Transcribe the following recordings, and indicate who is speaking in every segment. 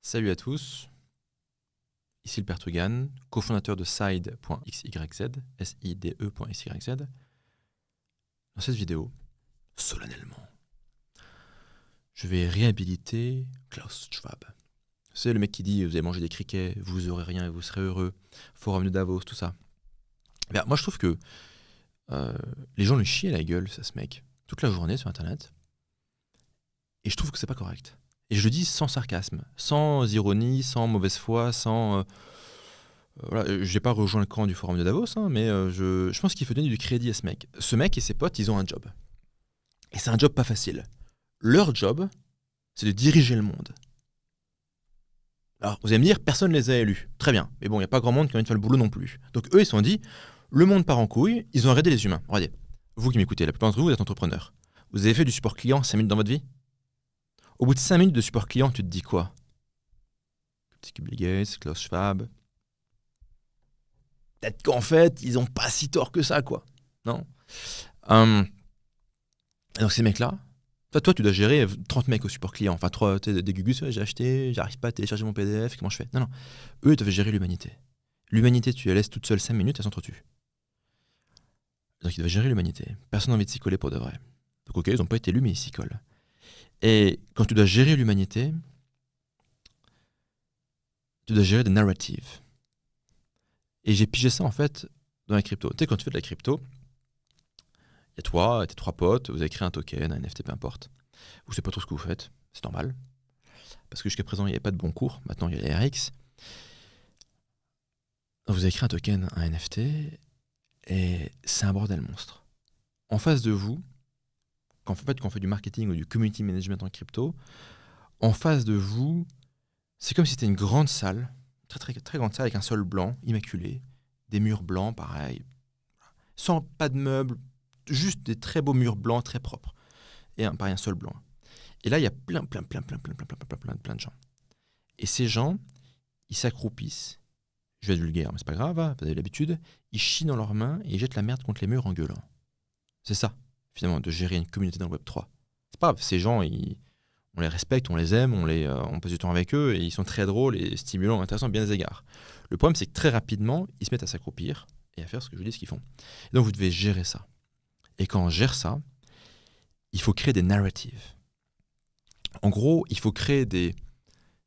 Speaker 1: Salut à tous, ici le Père Tougan, cofondateur de Side.xyz, SIDE.xyz. Dans cette vidéo, solennellement, je vais réhabiliter Klaus Schwab. C'est le mec qui dit « Vous allez manger des criquets, vous aurez rien et vous serez heureux, Forum de Davos, tout ça ». Moi je trouve que les gens lui chient à la gueule, ça, ce mec, toute la journée sur Internet. Et je trouve que c'est pas correct. Et je le dis sans sarcasme, sans ironie, sans mauvaise foi, sans... voilà, je n'ai pas rejoint le camp du Forum de Davos, hein, mais je pense qu'il faut donner du crédit à ce mec. Ce mec et ses potes, ils ont un job. Et c'est un job pas facile. Leur job, c'est de diriger le monde. Alors, vous allez me dire, personne ne les a élus. Très bien. Mais bon, il n'y a pas grand monde qui a envie de faire le boulot non plus. Donc eux, ils se sont dit, le monde part en couille, ils ont arrêté les humains. Regardez, vous qui m'écoutez, la plupart d'entre vous, vous êtes entrepreneurs. Vous avez fait du support client 5 minutes dans votre vie? Au bout de 5 minutes de support client, tu te dis quoi? C'est Bill Gates, Klaus Schwab. Peut-être qu'en fait, ils ont pas si tort que ça, quoi. Non. Donc ces mecs-là, toi, tu dois gérer 30 mecs au support client. Enfin, des gugus, j'ai acheté, j'arrive pas à télécharger mon PDF, comment je fais? Non. Eux, ils doivent gérer l'humanité. L'humanité, tu la laisses toute seule 5 minutes, elle s'entretue. Donc ils doivent gérer l'humanité. Personne n'a envie de s'y coller pour de vrai. Donc ok, ils n'ont pas été élus, mais ils s'y collent. Et quand tu dois gérer l'humanité, tu dois gérer des narratives. Et j'ai pigé ça, en fait, dans la crypto. Tu sais, quand tu fais de la crypto, il y a toi, tes 3 potes, vous avez créé un token, un NFT, peu importe. Vous ne savez pas trop ce que vous faites, c'est normal. Parce que jusqu'à présent, il n'y avait pas de bons cours. Maintenant, il y a les RX. Donc, vous avez créé un token, un NFT, et c'est un bordel monstre. En face de vous, quand on fait du marketing ou du community management en crypto, en face de vous, c'est comme si c'était une grande salle, très, très, très grande salle avec un sol blanc, immaculé, des murs blancs, pareil, sans pas de meubles, juste des très beaux murs blancs, très propres, et pareil, un sol blanc. Et là, il y a plein de gens. Et ces gens, ils s'accroupissent, je vais être vulgaire, mais c'est pas grave, hein, vous avez l'habitude, ils chient dans leurs mains et ils jettent la merde contre les murs en gueulant. C'est ça, finalement, de gérer une communauté dans le Web3. C'est pas grave, ces gens, on les respecte, on les aime, on passe du temps avec eux, et ils sont très drôles et stimulants, intéressants à bien des égards. Le problème, c'est que très rapidement, ils se mettent à s'accroupir et à faire ce que je dis, ce qu'ils font. Et donc, vous devez gérer ça. Et quand on gère ça, il faut créer des narratives. En gros, il faut créer des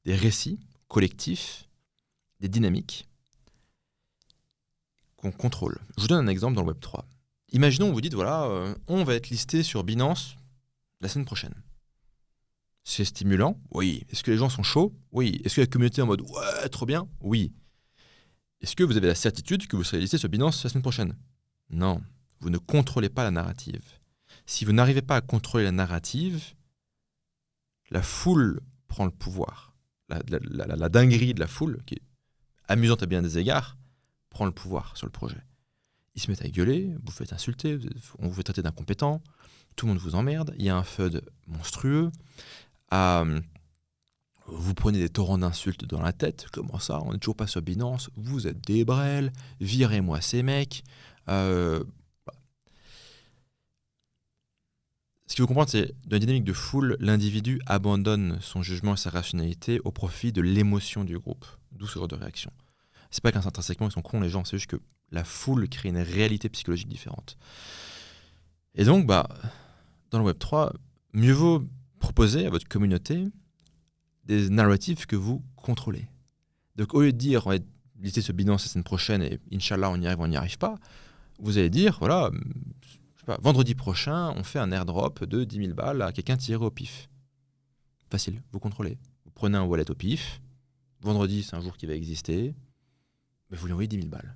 Speaker 1: récits collectifs, des dynamiques qu'on contrôle. Je vous donne un exemple dans le Web3. Imaginons, vous dites, voilà, on va être listé sur Binance la semaine prochaine. C'est stimulant? Oui. Est-ce que les gens sont chauds? Oui. Est-ce que la communauté est en mode, ouais, trop bien? Oui. Est-ce que vous avez la certitude que vous serez listé sur Binance la semaine prochaine? Non. Vous ne contrôlez pas la narrative. Si vous n'arrivez pas à contrôler la narrative, la foule prend le pouvoir. La dinguerie de la foule, qui est amusante à bien des égards, prend le pouvoir sur le projet. Ils se mettent à gueuler, vous faites insulter, on vous fait traiter d'incompétent, tout le monde vous emmerde, il y a un FUD monstrueux, vous prenez des torrents d'insultes dans la tête, comment ça, on n'est toujours pas sur Binance, vous êtes des brels, virez-moi ces mecs. Ce qu'il faut comprendre, c'est dans la dynamique de foule, l'individu abandonne son jugement et sa rationalité au profit de l'émotion du groupe, d'où ce genre de réaction. C'est pas qu'intrinsèquement ils sont cons les gens, c'est juste que la foule crée une réalité psychologique différente. Et donc, dans le Web3, mieux vaut proposer à votre communauté des narratives que vous contrôlez. Donc, au lieu de dire, on va lister ce Binance la semaine prochaine et Inch'Allah, on n'y arrive pas, vous allez dire, voilà, je sais pas, vendredi prochain, on fait un airdrop de 10 000 balles à quelqu'un tiré au pif. Facile, vous contrôlez. Vous prenez un wallet au pif, vendredi, c'est un jour qui va exister, mais vous lui envoyez 10 000 balles.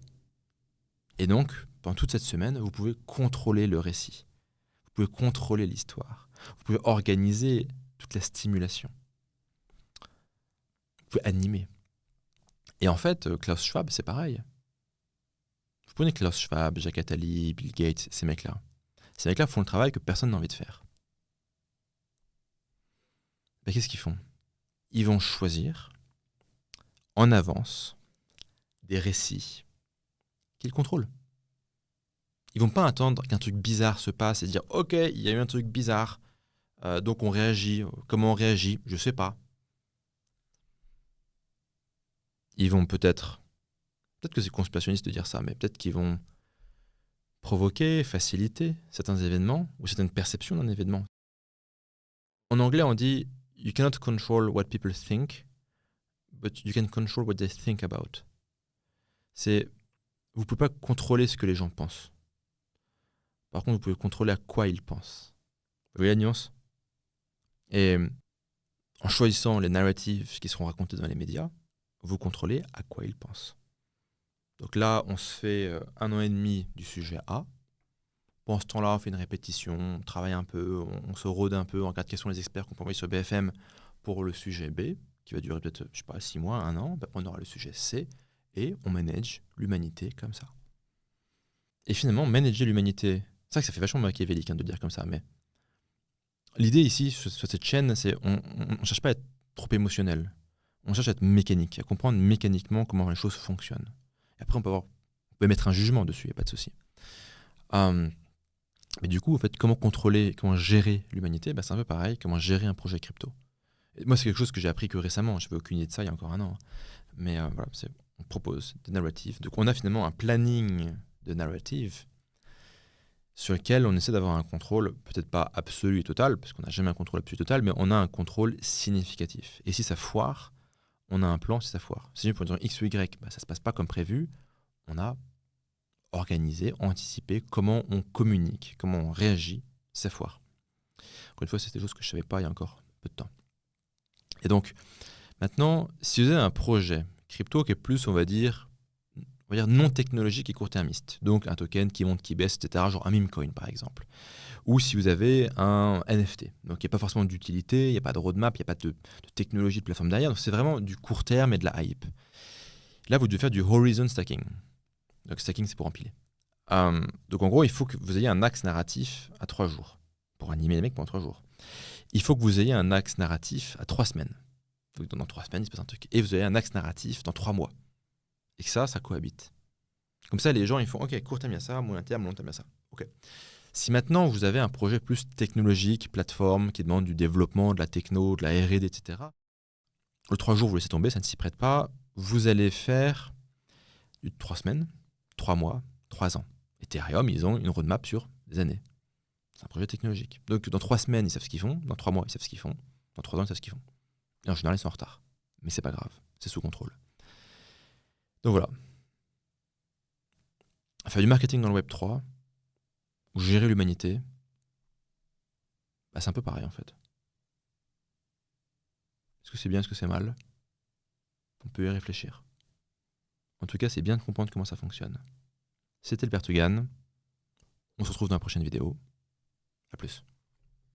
Speaker 1: Et donc, pendant toute cette semaine, vous pouvez contrôler le récit. Vous pouvez contrôler l'histoire. Vous pouvez organiser toute la stimulation. Vous pouvez animer. Et en fait, Klaus Schwab, c'est pareil. Vous prenez Klaus Schwab, Jacques Attali, Bill Gates, ces mecs-là. Ces mecs-là font le travail que personne n'a envie de faire. Qu'est-ce qu'ils font? Ils vont choisir, en avance, des récits qu'ils contrôlent. Ils vont pas attendre qu'un truc bizarre se passe et dire « Ok, il y a eu un truc bizarre, donc on réagit. Comment on réagit? Je sais pas. » ils vont peut-être que c'est conspirationniste de dire ça, mais peut-être qu'ils vont provoquer, faciliter certains événements ou certaines perceptions d'un événement. En anglais, on dit « You cannot control what people think, but you can control what they think about ». C'est vous ne pouvez pas contrôler ce que les gens pensent. Par contre, vous pouvez contrôler à quoi ils pensent. Vous voyez la nuance? Et en choisissant les narratives qui seront racontées dans les médias, vous contrôlez à quoi ils pensent. Donc là, on se fait 1 an et demi du sujet A. Pendant ce temps-là, on fait une répétition, on travaille un peu, on se rôde un peu, on regarde quels sont les experts qu'on peut envoyer sur BFM pour le sujet B, qui va durer peut-être, 6 mois, 1 an. Ben, on aura le sujet C, et on manage l'humanité comme ça. Et finalement, manager l'humanité, c'est vrai que ça fait vachement machiavélique de dire comme ça, mais l'idée ici, sur cette chaîne, c'est on ne cherche pas à être trop émotionnel. On cherche à être mécanique, à comprendre mécaniquement comment les choses fonctionnent. Et après, on peut mettre un jugement dessus, il n'y a pas de souci. Mais du coup, en fait, comment contrôler, comment gérer l'humanité, c'est un peu pareil, comment gérer un projet crypto. Et moi, c'est quelque chose que j'ai appris que récemment, je n'avais aucune idée de ça il y a encore 1 an. Mais voilà, on propose des narratives. Donc on a finalement un planning de narratives sur lequel on essaie d'avoir un contrôle, peut-être pas absolu et total, parce qu'on n'a jamais un contrôle absolu et total, mais on a un contrôle significatif. Et si ça foire, on a un plan si ça foire. Si pour dire X ou Y, ça ne se passe pas comme prévu, on a organisé, anticipé comment on communique, comment on réagit si ça foire. Encore une fois, c'était des choses que je ne savais pas il y a encore peu de temps. Et donc, maintenant, si vous avez un projet crypto qui est plus, on va dire non technologique et court-termiste, donc un token qui monte, qui baisse, etc., genre un meme coin par exemple. Ou si vous avez un NFT, donc il n'y a pas forcément d'utilité, il n'y a pas de roadmap, il n'y a pas de technologie de plateforme derrière, donc c'est vraiment du court terme et de la hype. Là, vous devez faire du horizon stacking. Donc stacking, c'est pour empiler. Donc en gros, il faut que vous ayez un axe narratif à 3 jours, pour animer les mecs pendant 3 jours. Il faut que vous ayez un axe narratif à 3 semaines. Donc dans 3 semaines, il se passe un truc. Et vous avez un axe narratif dans 3 mois. Et que ça cohabite. Comme ça, les gens, ils font, OK, court terme, il y a ça, moyen terme, long terme, il y a ça. OK. Si maintenant, vous avez un projet plus technologique, plateforme, qui demande du développement, de la techno, de la R&D, etc., le 3 jours, vous laissez tomber, ça ne s'y prête pas. Vous allez faire 3 semaines, 3 mois, 3 ans. Ethereum, ils ont une roadmap sur des années. C'est un projet technologique. Donc, dans 3 semaines, ils savent ce qu'ils font. Dans 3 mois, ils savent ce qu'ils font. Dans 3 ans, ils savent ce qu'ils font. Et en général, ils sont en retard. Mais c'est pas grave. C'est sous contrôle. Donc voilà. Faire du marketing dans le Web 3, ou gérer l'humanité, c'est un peu pareil en fait. Est-ce que c'est bien, est-ce que c'est mal? On peut y réfléchir. En tout cas, c'est bien de comprendre comment ça fonctionne. C'était le Père Tugan. On se retrouve dans la prochaine vidéo. À plus.